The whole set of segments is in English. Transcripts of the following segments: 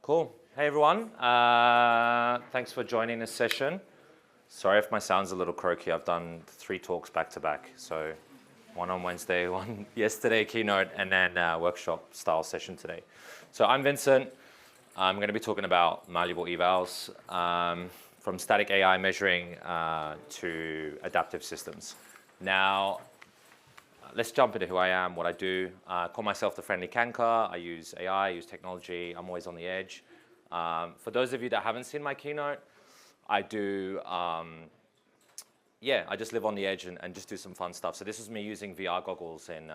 Cool. Hey everyone. Thanks for joining this session. Sorry if my sound's a little croaky. I've done 3 talks back to back. So one on Wednesday, one yesterday keynote, and then workshop style session today. So I'm Vincent. I'm going to be talking about malleable evals, from static AI measuring to adaptive systems. Now, let's jump into who I am, what I do. I call myself the friendly canker. I use AI, I use technology. I'm always on the edge. For those of you that haven't seen my keynote, I do, I just live on the edge and just do some fun stuff. So this is me using VR goggles in,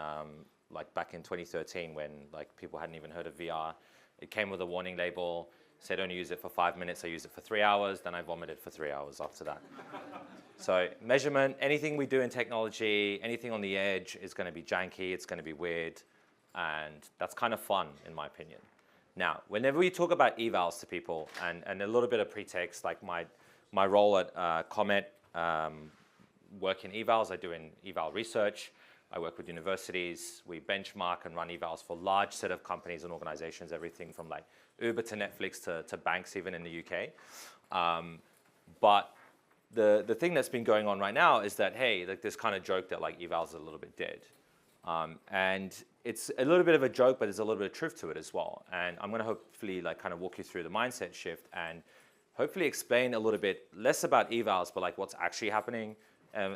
like back in 2013 when like people hadn't even heard of VR. It came with a warning label, said only use it for 5 minutes. I used it for 3 hours, then I vomited for 3 hours after that. So measurement, anything we do in technology, anything on the edge is going to be janky, it's going to be weird, and that's kind of fun, in my opinion. Now, whenever we talk about evals to people, and a little bit of pretext, like my role at Comet, work in evals, I do in eval research, I work with universities, we benchmark and run evals for large set of companies and organizations, everything from like Uber to Netflix to banks even in the UK. But the thing that's been going on right now is that, hey, like this kind of joke that like evals are a little bit dead. And it's a little bit of a joke, but there's a little bit of truth to it as well. And I'm gonna hopefully like kind of walk you through the mindset shift and hopefully explain a little bit less about evals, but like what's actually happening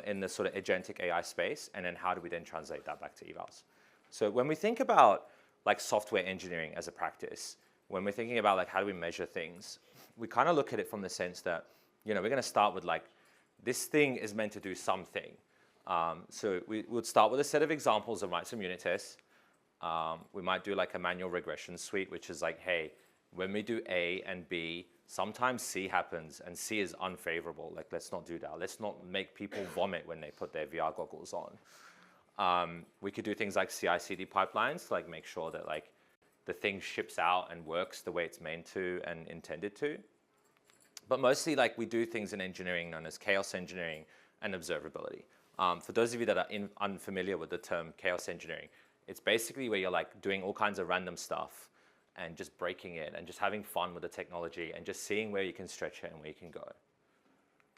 in the sort of agentic AI space, and then how do we then translate that back to evals. So when we think about like software engineering as a practice, when we're thinking about like how do we measure things, we kind of look at it from the sense that, you know, we're going to start with like, this thing is meant to do something. So we would start with a set of examples and write some unit tests. We might do like a manual regression suite, which is like, hey, when we do A and B, sometimes C happens and C is unfavorable. Like, let's not do that. Let's not make people vomit when they put their VR goggles on. We could do things like CI/CD pipelines, like make sure that like the thing ships out and works the way it's meant to and intended to. But mostly like we do things in engineering known as chaos engineering and observability. For those of you that are unfamiliar with the term chaos engineering, it's basically where you're like doing all kinds of random stuff and just breaking it and just having fun with the technology and just seeing where you can stretch it and where you can go.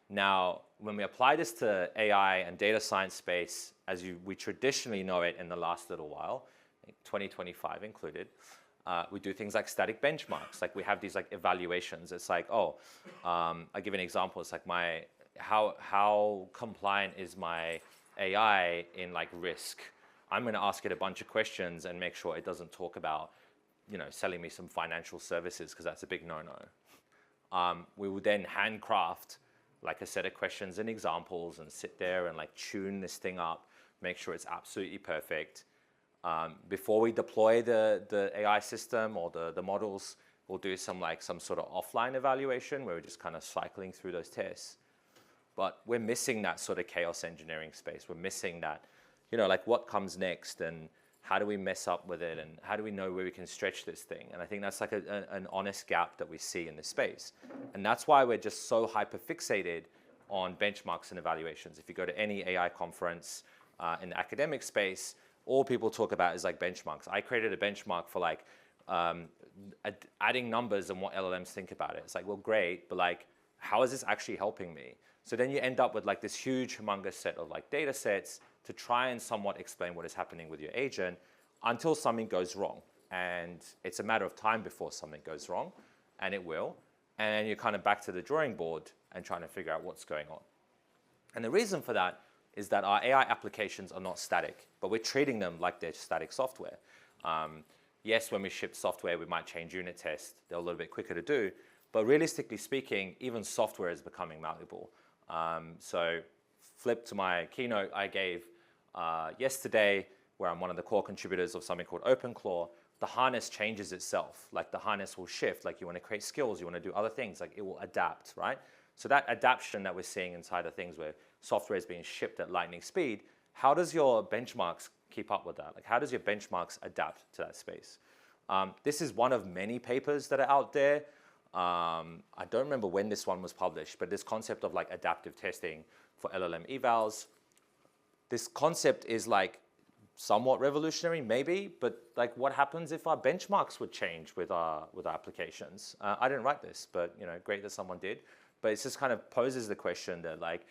Now, when we apply this to AI and data science space, as we traditionally know it in the last little while, 2025 included, we do things like static benchmarks. Like we have these like evaluations. It's like, oh, I'll give an example. It's like how compliant is my AI in like risk? I'm going to ask it a bunch of questions and make sure it doesn't talk about, you know, selling me some financial services because that's a big no-no. We will then handcraft like a set of questions and examples and sit there and like tune this thing up, make sure it's absolutely perfect. Before we deploy the AI system or the models, we'll do some sort of offline evaluation where we're just kind of cycling through those tests. But we're missing that sort of chaos engineering space. We're missing that, you know, like what comes next and how do we mess up with it and how do we know where we can stretch this thing? And I think that's like an honest gap that we see in this space. And that's why we're just so hyper fixated on benchmarks and evaluations. If you go to any AI conference in the academic space, all people talk about is like benchmarks. I created a benchmark for like adding numbers and what LLMs think about it. It's like, well, great, but like, how is this actually helping me? So then you end up with like this huge, humongous set of like data sets to try and somewhat explain what is happening with your agent until something goes wrong. And it's a matter of time before something goes wrong, and it will. And you're kind of back to the drawing board and trying to figure out what's going on. And the reason for that is that our AI applications are not static, but we're treating them like they're static software. Yes, when we ship software, we might change unit tests. They're a little bit quicker to do. But realistically speaking, even software is becoming malleable. So flip to my keynote I gave yesterday, where I'm one of the core contributors of something called OpenClaw. The harness changes itself. Like the harness will shift. Like you want to create skills, you want to do other things. Like it will adapt, right? So that adaptation that we're seeing inside of things where software is being shipped at lightning speed, how does your benchmarks keep up with that? Like how does your benchmarks adapt to that space? This is one of many papers that are out there. I don't remember when this one was published, but this concept of like adaptive testing for LLM evals, this concept is like somewhat revolutionary, maybe, but like what happens if our benchmarks would change with our applications? I didn't write this, but great that someone did. But it just kind of poses the question that like,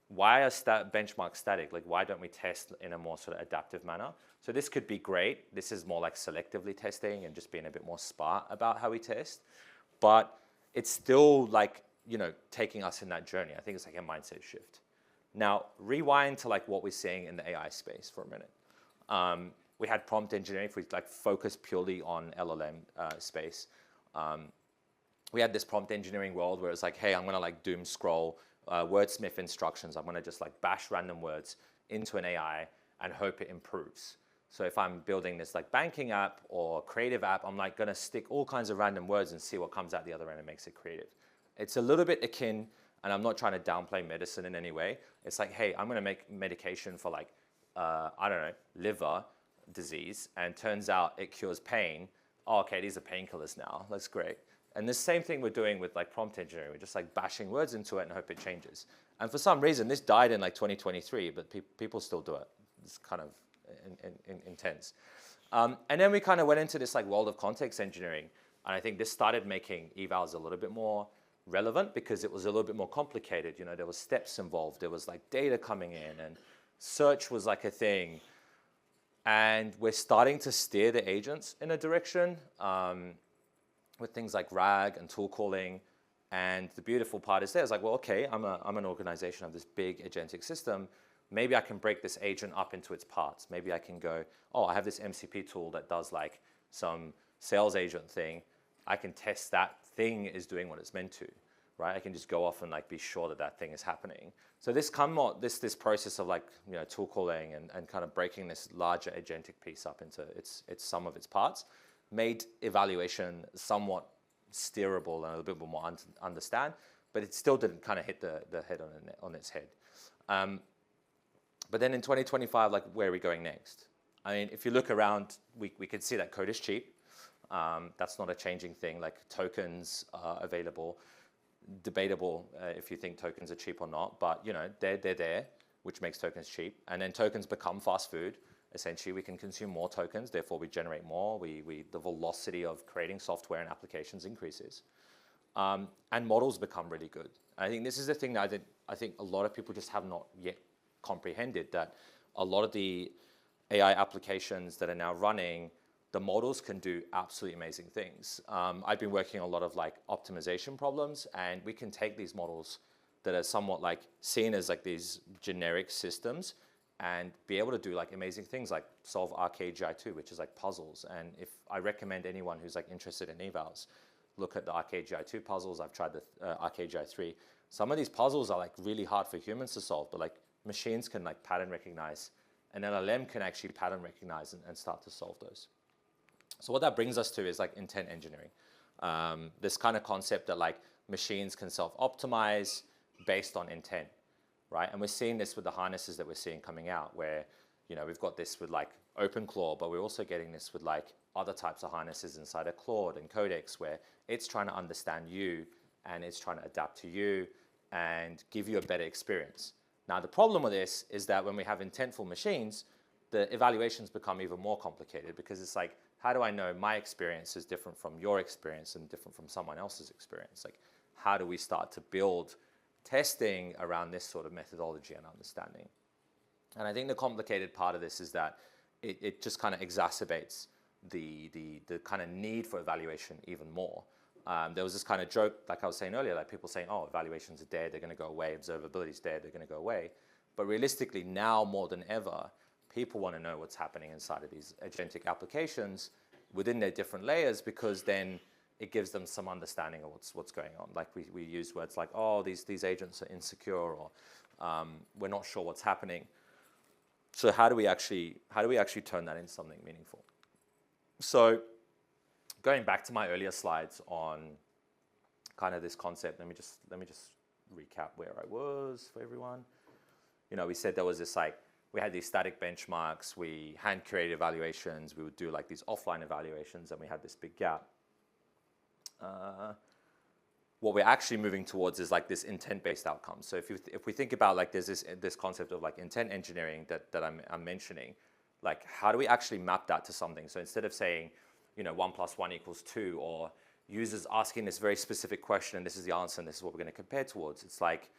why are benchmarks static? Like, why don't we test in a more sort of adaptive manner? So this could be great. This is more like selectively testing and just being a bit more smart about how we test. But it's still like, taking us in that journey. I think it's like a mindset shift. Now, rewind to like what we're seeing in the AI space for a minute. We had prompt engineering, if we like focus purely on LLM space. We had this prompt engineering world where it's like, hey, I'm gonna like doom scroll wordsmith instructions. I'm gonna just like bash random words into an AI and hope it improves. So if I'm building this like banking app or creative app, I'm like gonna stick all kinds of random words and see what comes out the other end and makes it creative. It's a little bit akin, and I'm not trying to downplay medicine in any way. It's like, hey, I'm gonna make medication for like, I don't know, liver disease, and turns out it cures pain. Oh, okay, these are painkillers now. That's great. And the same thing we're doing with like prompt engineering. We're just like bashing words into it and hope it changes. And for some reason, this died in like 2023, but people still do it. It's kind of intense. And then we kind of went into this like world of context engineering. And I think this started making evals a little bit more relevant because it was a little bit more complicated. There was steps involved. There was like data coming in, and search was like a thing. And we're starting to steer the agents in a direction with things like RAG and tool calling. And the beautiful part is it's like, well, okay, I'm an organization of this big agentic system. Maybe I can break this agent up into its parts. Maybe I can go, oh, I have this MCP tool that does like some sales agent thing. I can test that thing is doing what it's meant to, right? I can just go off and like be sure that that thing is happening. So this process of like tool calling and kind of breaking this larger agentic piece up into its sum of its parts made evaluation somewhat steerable and a little bit more understand, but it still didn't kind of hit the head on its head. But then in 2025, like where are we going next? I mean, if you look around, we can see that code is cheap. That's not a changing thing. Like tokens are available, debatable if you think tokens are cheap or not, but they're there, which makes tokens cheap. And then tokens become fast food. Essentially, we can consume more tokens, therefore we generate more. The velocity of creating software and applications increases. And models become really good. I think this is the thing that I think a lot of people just have not yet comprehended, that a lot of the AI applications that are now running, the models can do absolutely amazing things. I've been working on a lot of like optimization problems, and we can take these models that are somewhat like seen as like these generic systems and be able to do like amazing things like solve AIEi, which is like puzzles. And if I recommend anyone who's like interested in evals, look at the AIEi puzzles. I've tried the AIEi. Some of these puzzles are like really hard for humans to solve, but like machines can like pattern recognize, and LLM can actually pattern recognize and start to solve those. So what that brings us to is like intent engineering. This kind of concept that like machines can self-optimize based on intent, right? And we're seeing this with the harnesses that we're seeing coming out, where we've got this with like OpenClaw, but we're also getting this with like other types of harnesses inside of Claude and Codex, where it's trying to understand you and it's trying to adapt to you and give you a better experience. Now, the problem with this is that when we have intentful machines, the evaluations become even more complicated, because it's like, how do I know my experience is different from your experience and different from someone else's experience? Like, how do we start to build testing around this sort of methodology and understanding? And I think the complicated part of this is that it just kind of exacerbates the kind of need for evaluation even more. There was this kind of joke, like I was saying earlier, like people saying, oh, evaluations are dead, they're going to go away, observability is dead, they're going to go away. But realistically, now more than ever, people want to know what's happening inside of these agentic applications within their different layers, because then it gives them some understanding of what's going on. Like we use words like, oh, these agents are insecure, or we're not sure what's happening. So how do we actually turn that into something meaningful? So going back to my earlier slides on kind of this concept, let me just recap where I was for everyone. We said there was this we had these static benchmarks, we hand curated evaluations, we would do like these offline evaluations, and we had this big gap. What we're actually moving towards is like this intent-based outcome. So if we think about like there's this concept of like intent engineering that I'm mentioning, like how do we actually map that to something? So instead of saying, 1 + 1 = 2, or users asking this very specific question and this is the answer and this is what we're going to compare towards, it's like,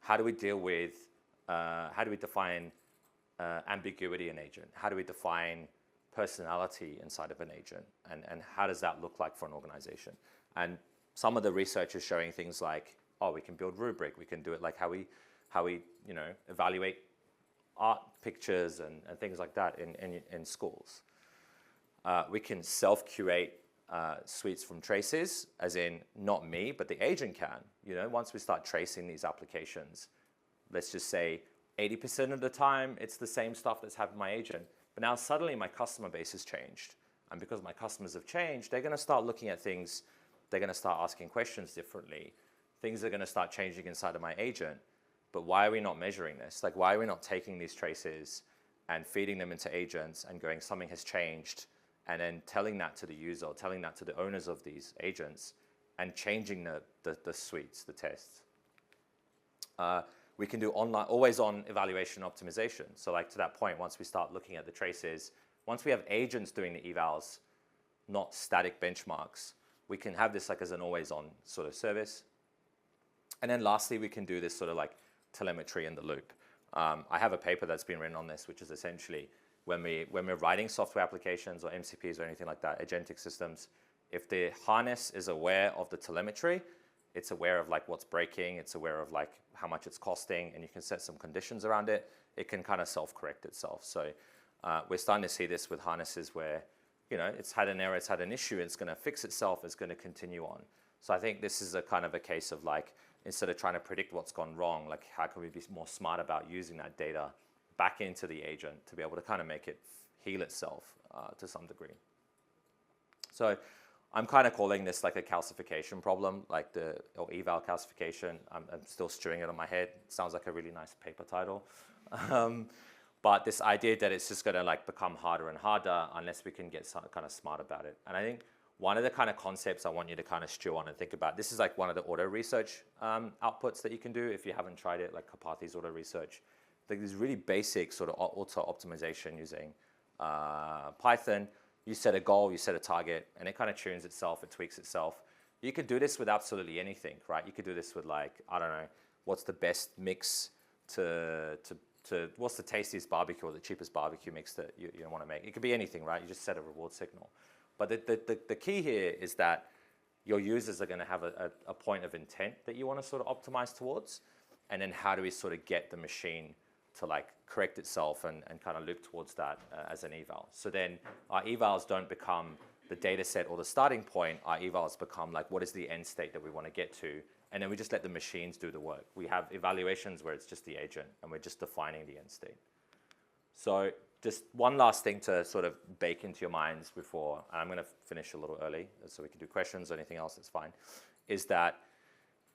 how do we deal with, how do we define ambiguity in agent? How do we define personality inside of an agent? And how does that look like for an organization? And some of the research is showing things like, we can build rubric. We can do it like how we evaluate art pictures and things like that in schools. We can self-curate suites from traces, as in not me, but the agent can. Once we start tracing these applications, let's just say 80% of the time it's the same stuff that's happened in my agent, but now suddenly my customer base has changed. And because my customers have changed, they're going to start looking at things, they're going to start asking questions differently. Things are going to start changing inside of my agent. But why are we not measuring this? Like, why are we not taking these traces and feeding them into agents and going, something has changed, and then telling that to the user, or telling that to the owners of these agents, and changing the suites, the tests? We can do online, always-on evaluation optimization. So like to that point, once we start looking at the traces, once we have agents doing the evals, not static benchmarks, we can have this like as an always-on sort of service. And then lastly, we can do this sort of like telemetry in the loop. I have a paper that's been written on this, which is essentially when we're writing software applications or MCPs or anything like that, agentic systems, if the harness is aware of the telemetry, it's aware of like what's breaking, it's aware of like how much it's costing, and you can set some conditions around it, it can kind of self-correct itself. So we're starting to see this with harnesses where, it's had an error, it's had an issue, it's going to fix itself, it's going to continue on. So I think this is a kind of a case of like, instead of trying to predict what's gone wrong, like how can we be more smart about using that data back into the agent to be able to kind of make it heal itself to some degree. So I'm kind of calling this like a calcification problem, like or eval calcification. I'm still stewing it on my head. It sounds like a really nice paper title. But this idea that it's just going to like become harder and harder unless we can get some kind of smart about it. And I think one of the kind of concepts I want you to kind of stew on and think about, this is like one of the auto research outputs that you can do if you haven't tried it, like Kapathi's auto research. Like this really basic sort of auto optimization using Python. You set a goal, you set a target, and it kind of tunes itself, it tweaks itself. You could do this with absolutely anything, right? You could do this with like, I don't know, what's the best mix to what's the tastiest barbecue or the cheapest barbecue mix that you want to make? It could be anything, right? You just set a reward signal. But the key here is that your users are going to have a point of intent that you want to sort of optimize towards. And then how do we sort of get the machine to like correct itself and kind of loop towards that as an eval. So then our evals don't become the data set or the starting point. Our evals become like, what is the end state that we want to get to? And then we just let the machines do the work. We have evaluations where it's just the agent and we're just defining the end state. So just one last thing to sort of bake into your minds before, and I'm going to finish a little early so we can do questions or anything else, that's fine, is that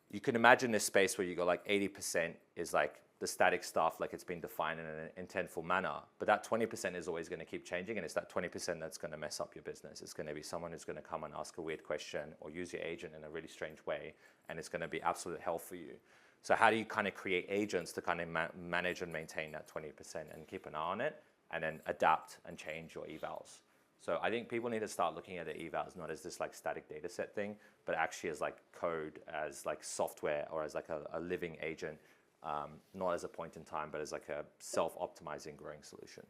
you can imagine this space where you go like 80% is like the static stuff, like it's been defined in an intentful manner, but that 20% is always going to keep changing, and it's that 20% that's going to mess up your business. It's going to be someone who's going to come and ask a weird question or use your agent in a really strange way, and it's going to be absolute hell for you. So how do you kind of create agents to kind of manage and maintain that 20% and keep an eye on it, and then adapt and change your evals? So I think people need to start looking at the evals not as this like static data set thing, but actually as like code, as like software, or as like a living agent, not as a point in time, but as like a self-optimizing growing solution.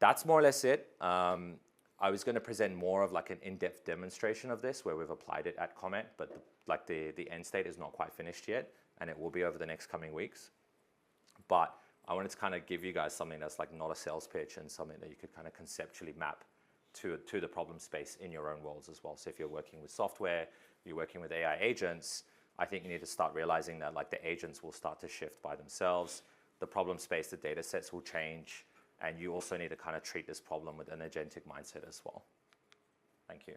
That's more or less it. I was going to present more of like an in-depth demonstration of this where we've applied it at Comet, but the end state is not quite finished yet, and it will be over the next coming weeks. But I wanted to kind of give you guys something that's like not a sales pitch, and something that you could kind of conceptually map to the problem space in your own worlds as well. So if you're working with software, you're working with AI agents, I think you need to start realizing that like the agents will start to shift by themselves. The problem space, the data sets will change, and you also need to kind of treat this problem with an agentic mindset as well. Thank you.